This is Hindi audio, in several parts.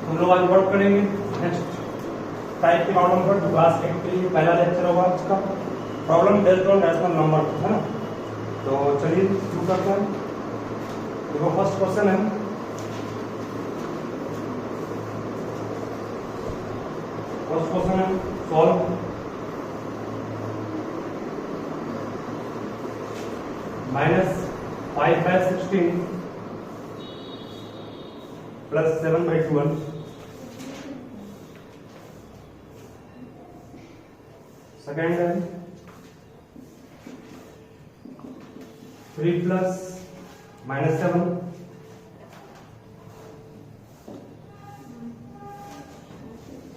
हम लोग आज वर्क करेंगे नेक्स्ट टाइप के प्रॉब्लम पर। क्लास 8 के लिए पहला लेक्चर होगा इसका, problem based on rational number, है ना। तो चलिए शुरू करते हैं। देखो फर्स्ट क्वेश्चन है, सॉल्व -5/16 प्लस 7/12। सेकेंड है 3 प्लस -7।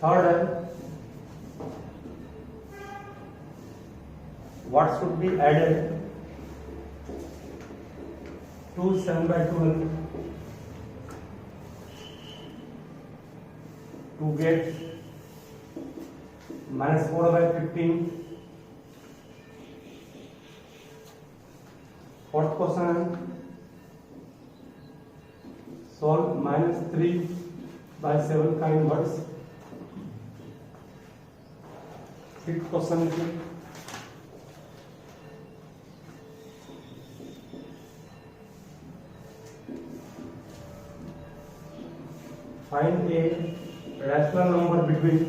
थर्ड है what should be added to 7/12 to get -4/15। Fourth question है सॉल्व -3/7 का इनवर्स। फिफ्थ क्वेश्चन है find a rational number between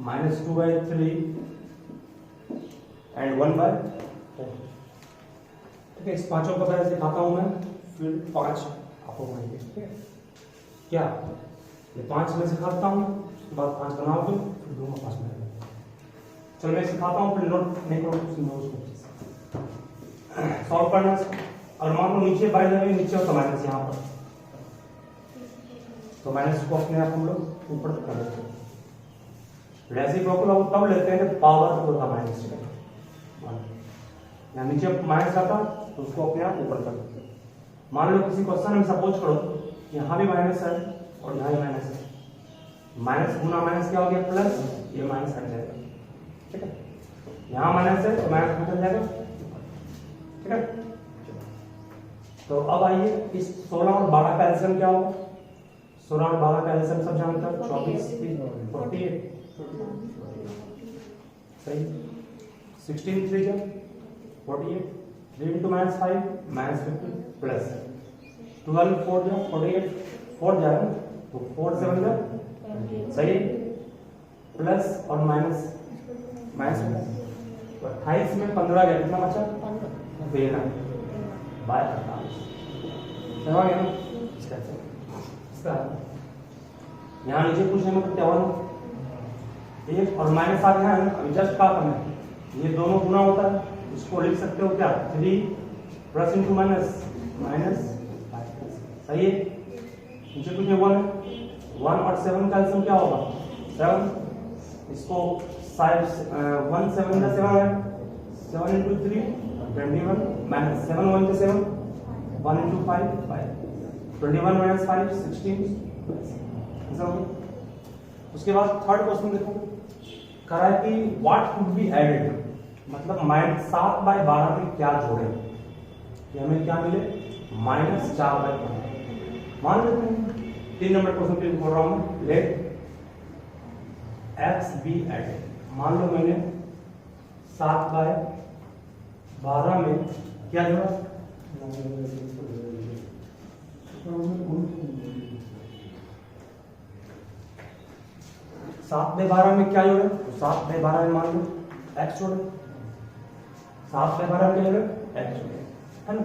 -2/3 and 1/4। ठीक है, इस पांचों को पहले सिखाता हूं मैं, फिर 5 आपको बनाएंगे। ठीक है, क्या ये 5 में सिखाता हूं, उसके बाद 5 बनाओगे, फिर दूंगा 5 में। चलो मैं सिखाता हूं, फिर नोट नहीं करो, सॉल्व करना। और मान लो नीचे बाय द वे नीचे होता माइनस यहाँ पर, तो माइनस को अपने आप हम लोग ऊपर कर देते हैं। रेसिप्रोकल हम तब लेते हैं जब पावर होता माइनस का, यहाँ नीचे माइनस आता तो उसको अपने आप ऊपर कर देते हैं। मान लो किसी क्वेश्चन में सपोज करो यहाँ भी माइनस है और यहाँ भी माइनस है, माइनस गुना माइनस क्या हो गया प्लस, ये माइनस हट जाएगा। ठीक है, यहाँ माइनस है तो माइनस निकल जाएगा। ठीक है, तो अब आइए इस 16 और 12 का एलसीएम क्या होगा। 16 और 12 का एलसीएम सब जानते हैं, 24 48 सही। 16 3 जा 48, 3 into -5 -15 प्लस 12 4 जा 48, 4 जाएगा तो 4 7 जा सही, प्लस और माइनस तो 28 में 15 गया, कितना बचा 13 बाय 48। समझ गया ना इसका। यहाँ नीचे पूछने में क्या होगा, एक और माइनस आ गया है, अभी जस्ट क्या करना है, ये दोनों गुना होता है, इसको लिख सकते हो क्या 3 प्लस इंटू माइनस सही है। नीचे कुछ 1 और 7 का एलसीएम क्या होगा 7, इसको 1 7 का 7 है, 7 into 3 21 माइनस 7 1 से 7 1 into 5 5 21 minus 5 16 ऐसा हो गया। उसके बाद थर्ड क्वेश्चन देखो, करा है कि व्हाट कुड बी एडेड, मतलब -7/12 में क्या जोड़े, ये हमें क्या मिले -4/12। मान लेते हैं 3 नंबर क्वेश्चन पे बोल रहा हूं मैं, लेट x बी एडेड। मान लो मैंने 7/12 में क्या जोड़ा 7/12 में क्या जोड़े, तो 7/12 में मान लो x जोड़े, 7/12 में क्या जोड़े x जोड़े, है ना।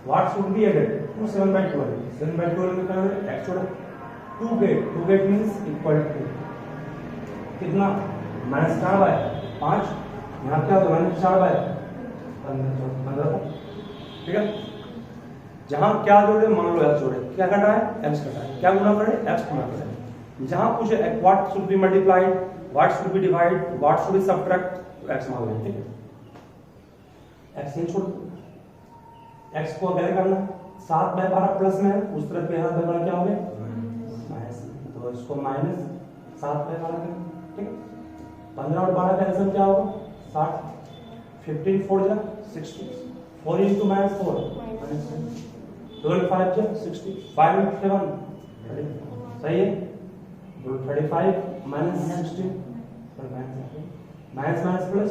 What should be added to 7/12 में क्या जोड़े x जोड़े। To get means equal to कितना -4/5, यहाँ क्या होगा -4/15। ठीक है, जहां क्या जोड़े मान लो x जोड़े, क्या कटा है x कटा है, क्या गुना करे x गुना करे। जहां पूछे what should B multiplied, what should B divide, what should B subtract, तो x मान लेते हैं। x नहीं छोड़, x को अगर करना 7/12 प्लस में है, उस तरफ पे 7/12 क्या हो गया माइनस, तो इसको -7/12 करें। ठीक है, 15 और 12 का आंसर क्या होगा 60, 15 4 जा 60, 4 into -4 12 5 जा 60, 5 into 7 सही है। 35 minus 16 माइनस माइनस प्लस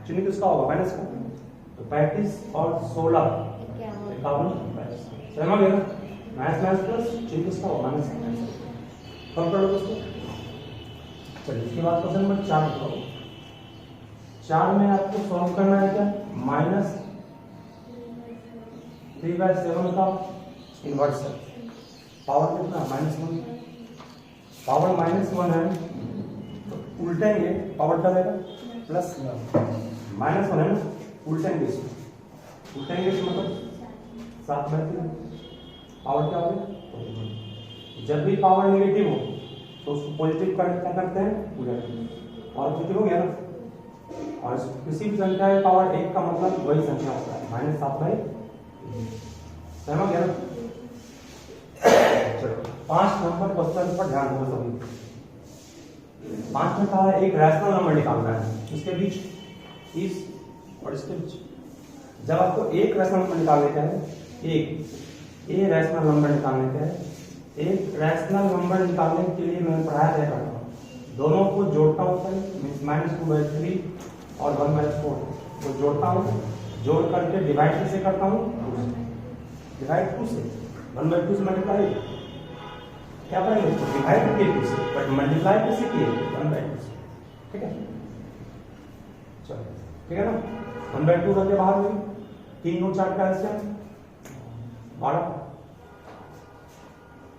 चिन्ह किसका होगा, माइनस का, तो 35 और 16 51 समझ गए ना। माइनस माइनस प्लस चिन्ह किसका होगा, माइनस का। कम कर लो इसको। चलिए इसके बाद क्वेश्चन नंबर 4 करो। 4 में आपको सॉल्व करना है क्या, माइनस 3/7 का इनवर्स है। पावर कितना, -1। पावर -1 है तो उल्टेंगे, पावर क्या रहेगा, प्लस -1 है ना, उल्टेंगे इसको, उल्टेंगे इसको मतलब 7/3। पावर क्या होगी, जब भी पावर नेगेटिव हो तो उसको पॉजिटिव करने क्या करते हैं, उलट। और पॉजिटिव हो गया ना, और किसी भी संख्या में पावर 1 का मतलब वही संख्या होता है, -7/3। समझ गया ना। चलो 5 नंबर क्वेश्चन पर ध्यान दो सभी। 5 में कहा है एक रैशनल नंबर निकालना है, इसके बीच इस और इसके बीच। जब आपको एक रैशनल नंबर निकालने का है, एक रैशनल नंबर निकालने का है, एक रैशनल नंबर निकालने के लिए मैं पढ़ाया क्या करता हूँ, दोनों को जोड़ता हूँ, -2/3 और 1/4 को जोड़ता हूँ, जोड़ करके डिवाइड किससे करता हूँ, डिवाइड 2 से, 1/2 से मल्टीप्लाई क्या करेंगे, इसको डिवाइड किए 2 से, बट मल्टीप्लाई किससे किए, 1/2 से। ठीक है, चलो ठीक है ना। 1/2 करके बाहर हुई, 3 और 4 का एलसीएम 12,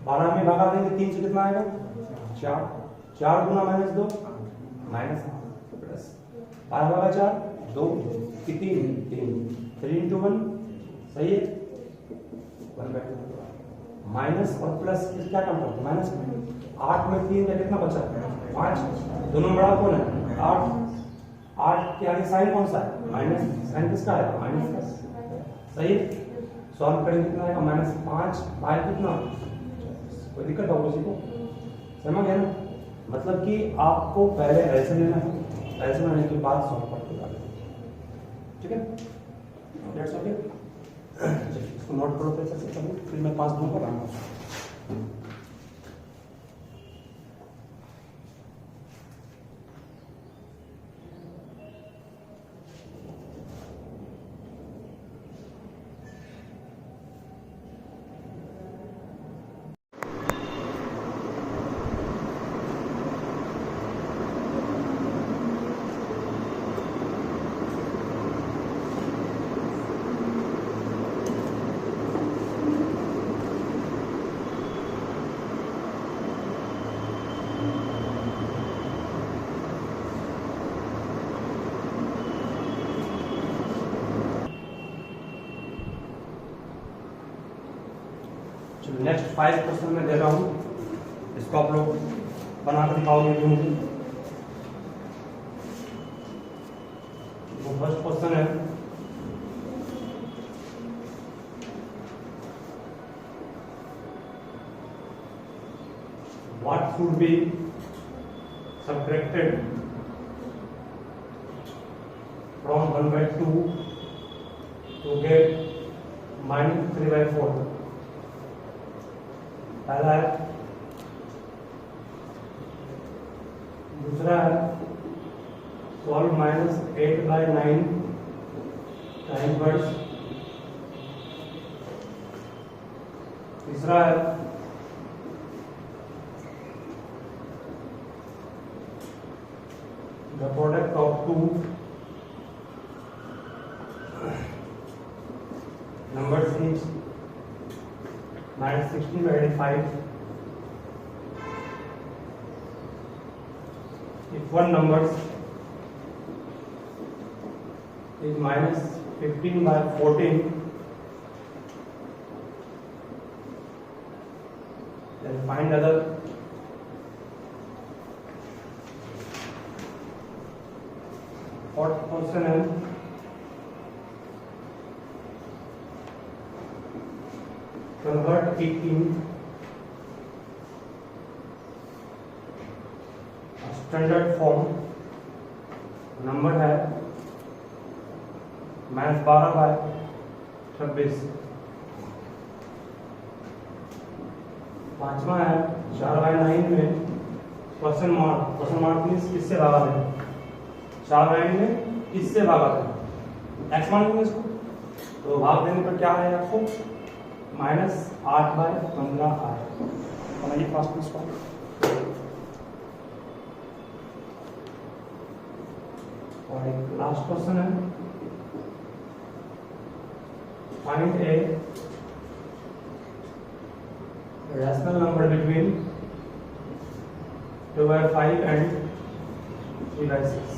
12 में भगा देंगे 3 से, कितना आएगा, 4, 4 गुना -2 माइनस प्लस 12 भगा 4 2 3 into 1 सही है, 1/2 माइनस और प्लस क्या काम करते हैं, माइनस। 8 में 3 का कितना बचा, 5, दोनों बड़ा कौन है, 8 के आगे साइन कौन सा है, माइनस, साइन किसका है, माइनस का, सही है। सॉल्व करेंगे कितना आएगा, -5 बाय कितना, कोई दिक्कत होगा किसी को, समझ गया ना। मतलब कि आपको पहले ऐसे लेना है, ऐसे लेने के बाद सॉल्व करते जाना, ठीक है, दैट्स ओके। इसको नोट करो पैसे से कभी, फिर मैं 5 दूंगा आराम से। नेक्स्ट 5 क्वेश्चन में दे रहा हूं, इसको आप लोग बना कर दिखाओगे ढूंढ। तो फर्स्ट क्वेश्चन है, what should be subtracted from 1/2 to get -3/4। पहला है, दूसरा है सॉल्व -8/9 का इनवर्स, तीसरा है the product of 2 numbers is -16/85 if one number is -15/14 then find other fourth question है convert 18 स्टैंडर्ड फॉर्म, नंबर है -12/26 पांचवा है 4/9 में क्वेश्चन मार्क मीन्स किससे भागा दें, 4/9 में किससे भागा दें, एक्स मान लेंगे इसको, तो भाग देने पर क्या आएगा आपको -8/15 आएगा। बनाइए फास्ट इसको। और एक लास्ट क्वेश्चन है, find a rational number between 2/5 and 3/6,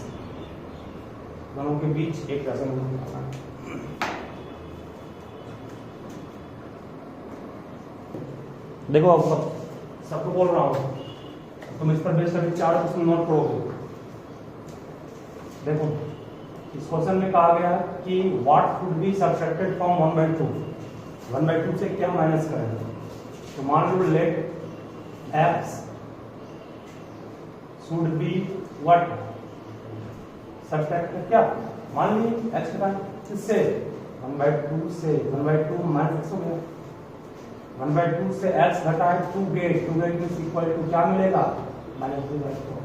दोनों के बीच एक रैशनल नंबर। देखो अब सबको बोल रहा हूं, तुम इस पर बेस करके 4 क्वेश्चन नोट करोगे। देखो इस क्वेश्चन में कहा गया कि what should be subtracted from 1/2, 1/2 से क्या माइनस करें। तो मान लो let X should be what subtracted, क्या मान लीजिए एक्स का किससे 1/2 से, 1/2 माइनस हो गया, 1/2 से x घटाए 2 गेट मीन्स इक्वल टू क्या मिलेगा -2/4।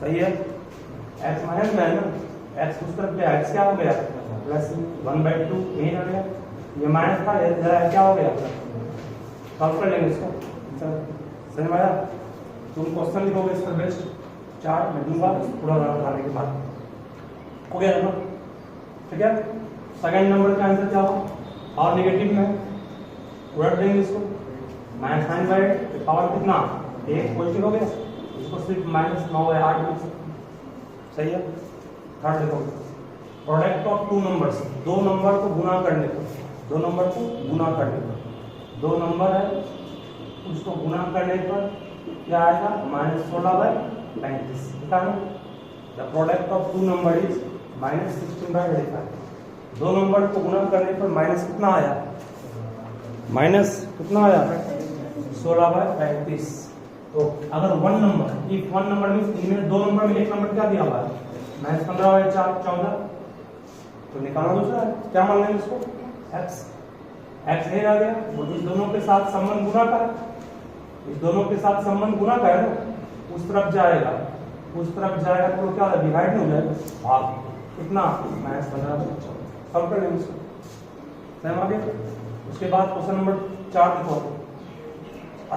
सही है, x माइनस में है ना, x उस तरफ गया, x क्या हो गया प्लस 1/2 यही आ गया, ये माइनस था, ये जरा क्या हो गया, सॉल्व कर लेंगे इसको। समझ में आया, तुम क्वेश्चन लिखोगे इस पर बेस्ट 4 मैं दूंगा पूरा बनाने के बाद, हो गया ना, ठीक है। सेकंड नंबर का आंसर क्या होगा, और नेगेटिव में उलट देंगे इसको, -9/8 पावर कितना 1 पॉजिटिव हो गया, इसको सिर्फ -9/8 लिख सकते हैं। सही है। थर्ड देखो, प्रोडक्ट ऑफ 2 नंबर्स, 2 नंबर को गुना करने पर, 2 नंबर को गुना करने पर, 2 नंबर है उसको गुना करने पर क्या आएगा -16/35, ठीक है ना। The product of 2 number is -16/35, 2 number को गुना करने पर माइनस कितना आया, माइनस कितना आया 16/35। तो अगर 1 नंबर, इफ 1 नंबर मींस इनमें 2 नंबर में एक नंबर क्या दिया हुआ है -15/4 14, तो निकालना दूसरा है, क्या मान लेंगे इसको x, x नहीं आ गया, और इस दोनों के साथ संबंध गुना का, इस दोनों के साथ संबंध गुना का है ना, उस तरफ जाएगा, उस तरफ जाएगा तो क्या होगा डिवाइड नहीं हो जाएगा, भाग कितना -15/4, सॉल्व कर लेंगे इसको। समझ आ गया। उसके बाद क्वेश्चन नंबर 4 देखो,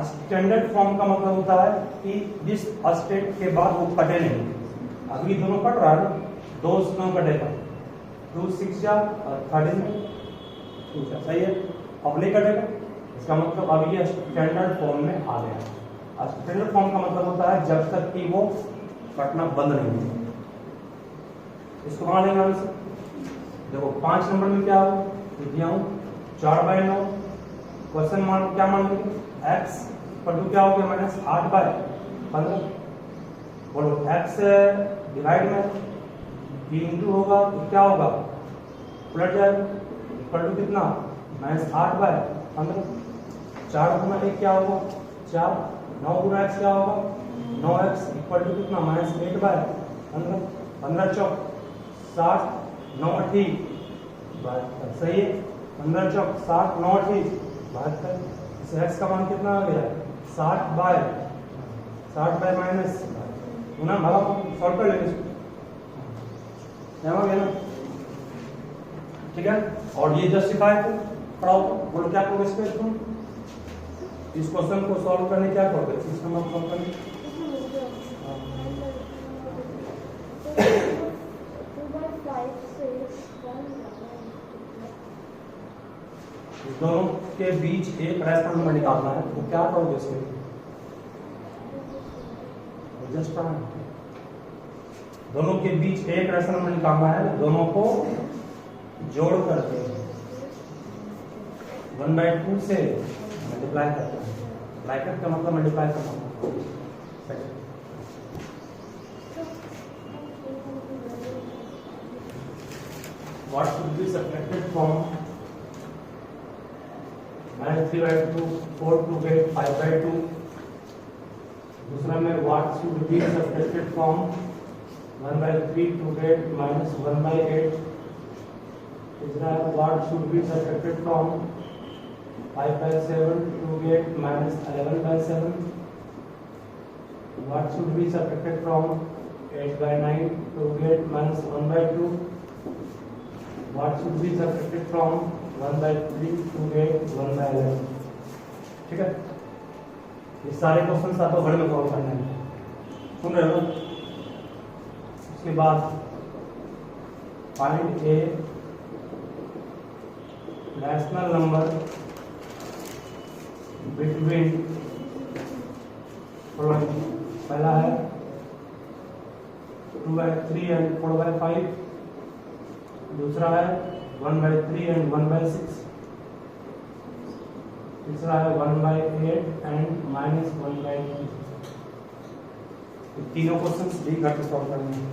स्टैंडर्ड फॉर्म का मतलब होता है कि जिस स्टेट के बाद वो कटे नहीं, अभी दोनों कट रहा है ना, 2 क्यों कटेगा 2 6 जा और 13 में 2 जा, सही है, अब नहीं कटेगा, इसका मतलब अभी ये स्टैंडर्ड फॉर्म में आ गया। स्टैंडर्ड फॉर्म का मतलब होता है जब तक कि वो कटना बंद नहीं हो, इसको मान लेंगे हम से। देखो 5 नंबर में क्या हो दिया हूं 4/9, क्वेश्चन मान क्या मान लेंगे x पर टू क्या हो गया -8/15, बोलो x डिवाइड में 3 होगा तो क्या होगा उलट जाएगा, इक्वल टू कितना -8/15, 4 गुना 1 क्या होगा 4, 9 गुना x क्या होगा 9x इक्वल टू कितना -8/15, 15 चौक 60, 9 ठीक 72, सही है, 15 चौक 60, 9 ठीक 72, इसे x का मान कितना आ गया 60/- गुना भागा, सॉल्व कर लेंगे इसको, हो गया ना, ठीक है। और ये जस्टिफाई को पढ़ाओ, बोलो क्या करोगे इसको, इस क्वेश्चन को सॉल्व करने क्या करोगे, इस नंबर को सॉल्व करने इस दोनों के बीच एक रैशनल नंबर निकालना है, तो क्या करोगे इसमें, जस्ट दोनों के बीच एक रैशनल नंबर निकालना है, दोनों को जोड़ करके 1/2 से मल्टीप्लाई करना है, ब्रैकेट का मतलब मल्टीप्लाई करना। What should be subtracted from -3/2, 4/2 get 5/2। दूसरा में what should be subtracted from 1/3 to get -1/8। तीसरा what should be subtracted from 5/7 to get minus 11/7. What should be subtracted from 8/9 to get minus 1/2? What should be subtracted from 1/3 to get 1/11? ठीक है, ये सारे क्वेश्चन आपको घर में सॉल्व करने हैं, सुन रहे हो? उसके बाद find a rational number between, पहला है 2/3 एंड 4/5, दूसरा है 1/3 एंड 1/6, तीसरा है 1/8 एंड -1/2। तीनों क्वेश्चंस डी करके सॉल्व करने हैं।